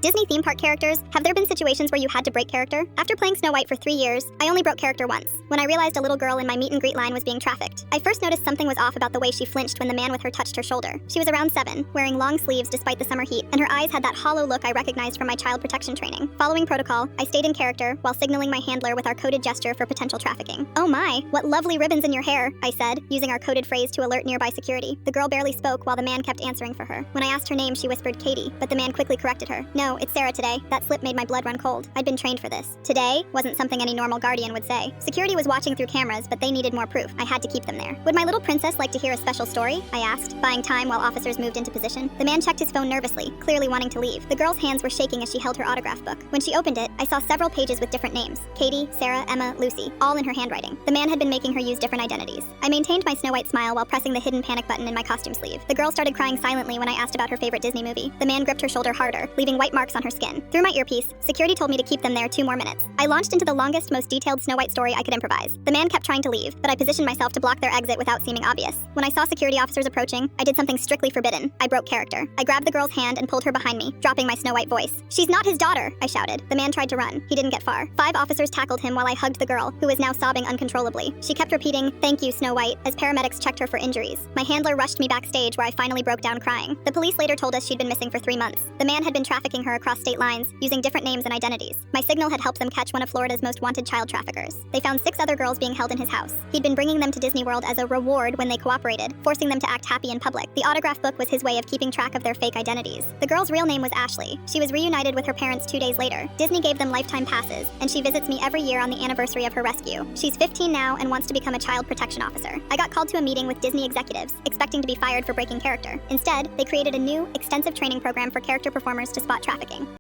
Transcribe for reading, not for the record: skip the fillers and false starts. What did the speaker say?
Disney theme park characters, have there been situations where you had to break character? After playing Snow White for 3 years, I only broke character once, when I realized a little girl in my meet and greet line was being trafficked. I first noticed something was off about the way she flinched when the man with her touched her shoulder. She was around 7, wearing long sleeves despite the summer heat, and her eyes had that hollow look I recognized from my child protection training. Following protocol, I stayed in character while signaling my handler with our coded gesture for potential trafficking. "Oh my, what lovely ribbons in your hair," I said, using our coded phrase to alert nearby security. The girl barely spoke while the man kept answering for her. When I asked her name, she whispered Katie, but the man quickly corrected her. "No, it's Sarah today." That slip made my blood run cold. I'd been trained for this. Today wasn't something any normal guardian would say. Security was watching through cameras, but they needed more proof. I had to keep them there. "Would my little princess like to hear a special story?" I asked, buying time while officers moved into position. The man checked his phone nervously, clearly wanting to leave. The girl's hands were shaking as she held her autograph book. When she opened it, I saw several pages with different names. Katie, Sarah, Emma, Lucy, all in her handwriting. The man had been making her use different identities. I maintained my Snow White smile while pressing the hidden panic button in my costume sleeve. The girl started crying silently when I asked about her favorite Disney movie. The man gripped her shoulder harder, leaving white marks on her skin. Through my earpiece, security told me to keep them there 2 more minutes. I launched into the longest, most detailed Snow White story I could improvise. The man kept trying to leave, but I positioned myself to block their exit without seeming obvious. When I saw security officers approaching, I did something strictly forbidden. I broke character. I grabbed the girl's hand and pulled her behind me, dropping my Snow White voice. "She's not his daughter," I shouted. The man tried to run. He didn't get far. 5 officers tackled him while I hugged the girl, who was now sobbing uncontrollably. She kept repeating, "Thank you, Snow White," as paramedics checked her for injuries. My handler rushed me backstage where I finally broke down crying. The police later told us she'd been missing for 3 months. The man had been trafficking her across state lines, using different names and identities. My signal had helped them catch one of Florida's most wanted child traffickers. They found 6 other girls being held in his house. He'd been bringing them to Disney World as a reward when they cooperated, forcing them to act happy in public. The autograph book was his way of keeping track of their fake identities. The girl's real name was Ashley. She was reunited with her parents 2 days later. Disney gave them lifetime passes, and she visits me every year on the anniversary of her rescue. She's 15 now and wants to become a child protection officer. I got called to a meeting with Disney executives, expecting to be fired for breaking character. Instead, they created a new, extensive training program for character performers to spot trafficking.